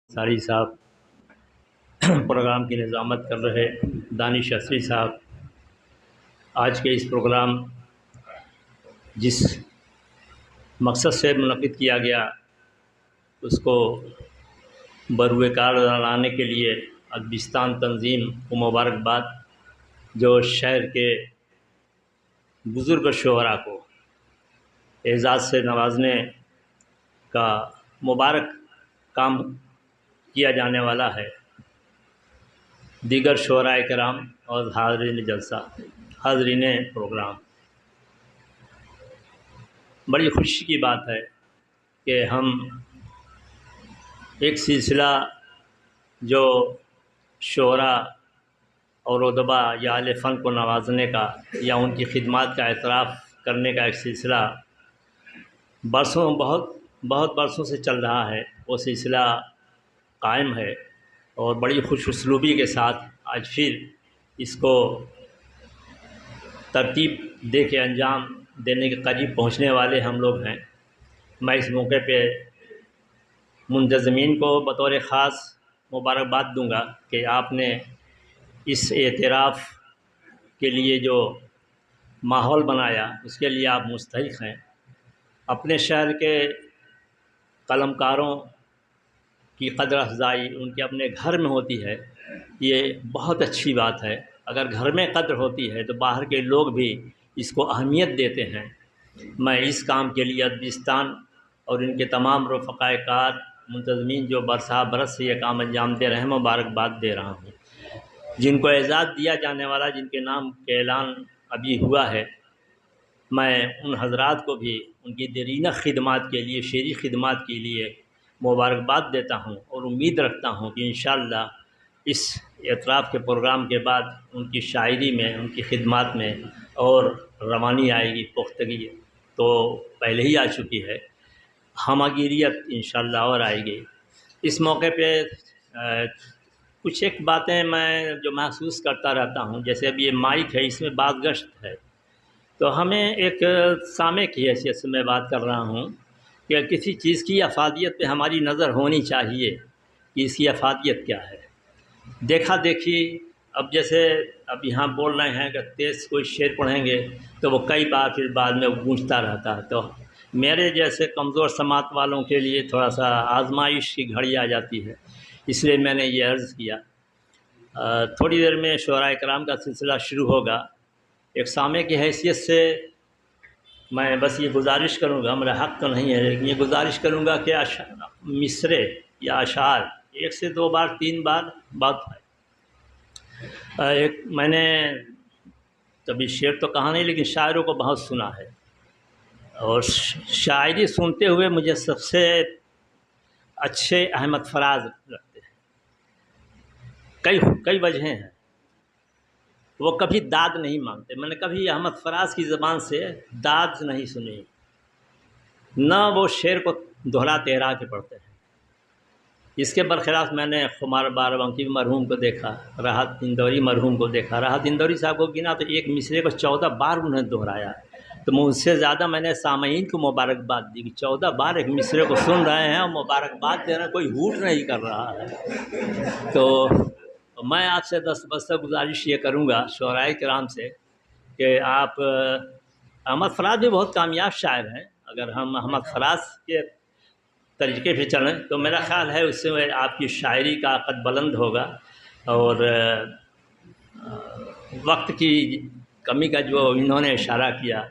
ساری صاحب پروگرام کی نظامت کر رہے دانش اصری صاحب، آج کے اس پروگرام جس مقصد سے منعقد کیا گیا اس کو بروئے کار لانے کے لیے ادبستان تنظیم کو مبارکباد، جو شہر کے بزرگ شعراء کو اعزاز سے نوازنے کا مبارک کام کیا جانے والا ہے۔ دیگر شعراء کرام اور حاضرین جلسہ، حاضرین پروگرام، بڑی خوشی کی بات ہے کہ ہم ایک سلسلہ جو شعراء اور ادبا یا اہل فن کو نوازنے کا یا ان کی خدمات کا اعتراف کرنے کا ایک سلسلہ بہت برسوں سے چل رہا ہے، وہ سلسلہ قائم ہے اور بڑی خوش اسلوبی کے ساتھ آج پھر اس کو ترتیب دے کے انجام دینے کے قریب پہنچنے والے ہم لوگ ہیں۔ میں اس موقع پہ منتظمین کو بطور خاص مبارکباد دوں گا کہ آپ نے اس اعتراف کے لیے جو ماحول بنایا اس کے لیے آپ مستحق ہیں۔ اپنے شہر کے قلمکاروں کی قدر افزائی ان کے اپنے گھر میں ہوتی ہے، یہ بہت اچھی بات ہے۔ اگر گھر میں قدر ہوتی ہے تو باہر کے لوگ بھی اس کو اہمیت دیتے ہیں۔ میں اس کام کے لیے ادبستان اور ان کے تمام رفقاء کار منتظمین جو برس سے یہ کام انجام دے رہے ہیں مبارکباد دے رہا ہوں۔ جن کو اعزاز دیا جانے والا، جن کے نام کا اعلان ابھی ہوا ہے، میں ان حضرات کو بھی ان کی دیرینہ خدمات کے لیے، شعری خدمات کے لیے مبارکباد دیتا ہوں اور امید رکھتا ہوں کہ انشاءاللہ اس اعتراف کے پروگرام کے بعد ان کی شاعری میں، ان کی خدمات میں اور روانی آئے گی، پختگی تو پہلے ہی آ چکی ہے، ہمہ گیریت انشاءاللہ اور آئے گی۔ اس موقع پہ کچھ ایک باتیں میں جو محسوس کرتا رہتا ہوں، جیسے اب یہ مائک ہے، اس میں بات گشت ہے، تو ہمیں ایک سامع کی حیثیت سے میں بات کر رہا ہوں کہ کسی چیز کی افادیت پہ ہماری نظر ہونی چاہیے کہ اس کی افادیت کیا ہے۔ دیکھا دیکھی، اب جیسے اب یہاں بول رہے ہیں کہ تیز کوئی شعر پڑھیں گے تو وہ کئی بار پھر بعد میں گونجتا رہتا ہے، تو میرے جیسے کمزور سماعت والوں کے لیے تھوڑا سا آزمائش کی گھڑی آ جاتی ہے، اس لیے میں نے یہ عرض کیا۔ تھوڑی دیر میں شعراء کرام کا سلسلہ شروع ہوگا۔ ایک سامع کی حیثیت سے میں بس یہ گزارش کروں گا، میرا حق تو نہیں ہے لیکن یہ گزارش کروں گا کہ مصرے یا اشعار 1 سے 2 بار 3 بار بات ہے۔ ایک میں نے کبھی شعر تو کہا نہیں لیکن شاعروں کو بہت سنا ہے، اور شاعری سنتے ہوئے مجھے سب سے اچھے احمد فراز لگتے ہیں۔ کئی وجہیں ہیں، وہ کبھی داد نہیں مانگتے۔ میں نے کبھی احمد فراز کی زبان سے داد نہیں سنی، نہ وہ شعر کو دہرا تہرا کے پڑھتے ہیں۔ اس کے برخلاف میں نے خمار بارہنکی مرحوم کو دیکھا، راحت اندوری مرحوم کو دیکھا۔ راحت اندوری صاحب کو گنا تو ایک مصرے کو 14 بار انہیں دہرایا، تو میں اس سے زیادہ میں نے سامعین کو مبارکباد دی کہ 14 بار ایک مصرے کو سن رہے ہیں اور مبارکباد دے رہے ہیں، کوئی ہوٹ نہیں کر رہا ہے۔ تو میں آپ سے بس گزارش یہ کروں گا شعراء کرام سے کہ آپ، احمد فراز بھی بہت کامیاب شاعر ہیں، اگر ہم احمد فراز کے طریقے پہ چلیں تو میرا خیال ہے اس سے آپ کی شاعری کا قد بلند ہوگا، اور وقت کی کمی کا جو انہوں نے اشارہ کیا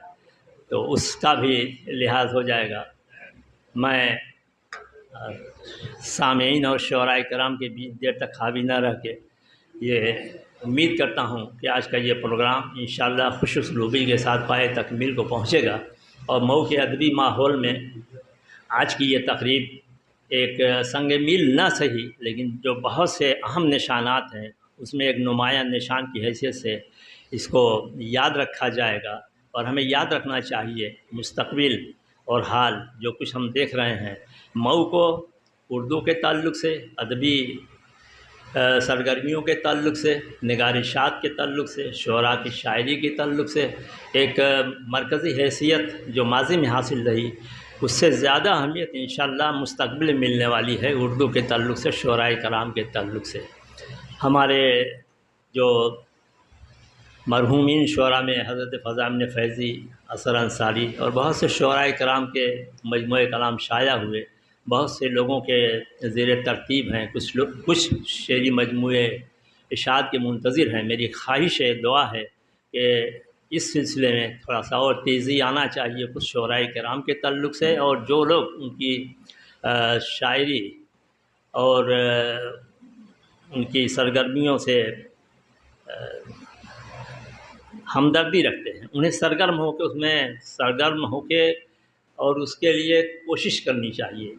تو اس کا بھی لحاظ ہو جائے گا۔ میں سامعین اور شعراء کرام کے بیچ دیر تک حاوی نہ رہ کے یہ امید کرتا ہوں کہ آج کا یہ پروگرام انشاءاللہ خوش اسلوبی کے ساتھ پائے تکمیل کو پہنچے گا، اور مئو کے ادبی ماحول میں آج کی یہ تقریب ایک سنگ میل نہ سہی لیکن جو بہت سے اہم نشانات ہیں اس میں ایک نمایاں نشان کی حیثیت سے اس کو یاد رکھا جائے گا، اور ہمیں یاد رکھنا چاہیے مستقبل اور حال جو کچھ ہم دیکھ رہے ہیں مئو کو اردو کے تعلق سے، ادبی سرگرمیوں کے تعلق سے، نگارشات کے تعلق سے، شعراء کی شاعری کے تعلق سے ایک مرکزی حیثیت جو ماضی میں حاصل رہی اس سے زیادہ اہمیت انشاءاللہ مستقبل ملنے والی ہے اردو کے تعلق سے، شعراء کرام کے تعلق سے۔ ہمارے جو مرحومین شعراء میں حضرت فضل امین فیضی، اثر انصاری اور بہت سے شعراء کرام کے مجموعہ کلام شائع ہوئے، بہت سے لوگوں کے زیر ترتیب ہیں، کچھ شعری مجموعے اشاعت کے منتظر ہیں۔ میری خواہش ہے، دعا ہے کہ اس سلسلے میں تھوڑا سا اور تیزی آنا چاہیے کچھ شعراء کرام کے تعلق سے، اور جو لوگ ان کی شاعری اور ان کی سرگرمیوں سے ہمدردی رکھتے ہیں، انہیں سرگرم ہو کے اور اس کے لیے کوشش کرنی چاہیے۔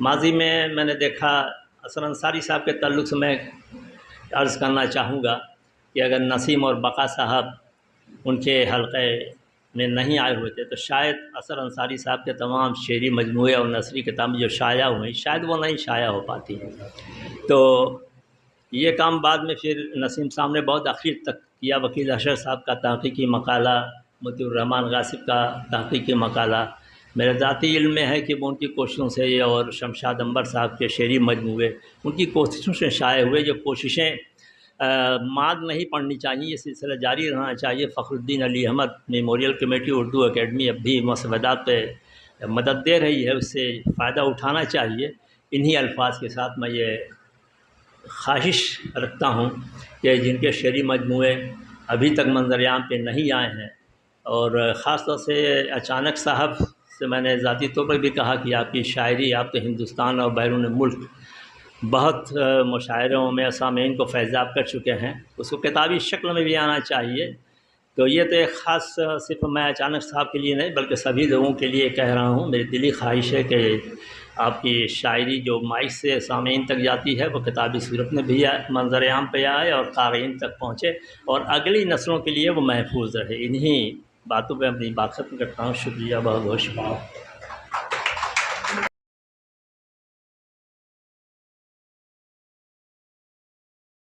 ماضی میں نے دیکھا، اثر انصاری صاحب کے تعلق سے میں عرض کرنا چاہوں گا کہ اگر نسیم اور بقا صاحب ان کے حلقے میں نہیں آئے ہوتے تو شاید اثر انصاری صاحب کے تمام شعری مجموعے اور نثری کتابیں جو شائع ہوئیں شاید وہ نہیں شائع ہو پاتی۔ تو یہ کام بعد میں پھر نسیم صاحب نے بہت اخیر تک کیا۔ وکیل اشرف صاحب کا تحقیقی مقالہ، مطیع الرحمن غاصب کا تحقیقی مقالہ، میرے ذاتی علم میں ہے کہ وہ ان کی کوششوں سے، اور شمشاد عنبر صاحب کے شعری مجموعے ان کی کوششوں سے شائع ہوئے۔ جو کوششیں ماد نہیں پڑنی چاہیے، یہ سلسلہ جاری رہنا چاہیے۔ Fakhruddin Ali Ahmed memorial committee Urdu academy اب بھی مسودات پہ مدد دے رہی ہے، اس سے فائدہ اٹھانا چاہیے۔ انہی الفاظ کے ساتھ میں یہ خواہش رکھتا ہوں کہ جن کے شعری مجموعے ابھی تک منظر عام پہ نہیں آئے ہیں، اور خاص طور سے اچانک صاحب سے میں نے ذاتی طور پر بھی کہا کہ آپ کی شاعری، آپ تو ہندوستان اور بیرون ملک بہت مشاعروں میں سامعین کو فیضاب کر چکے ہیں، اس کو کتابی شکل میں بھی آنا چاہیے۔ تو یہ تو ایک خاص صرف میں اچانک صاحب کے لیے نہیں بلکہ سبھی لوگوں کے لیے کہہ رہا ہوں۔ میری دلی خواہش ہے کہ آپ کی شاعری جو مائک سے سامعین تک جاتی ہے وہ کتابی صورت میں بھی منظر عام پہ آئے اور قارئین تک پہنچے، اور اگلی نسلوں کے لیے وہ محفوظ رہے۔ انہی باتوں پہ اپنی بات ختم کرتا ہوں۔ شکریہ، بہت بہت شکریہ۔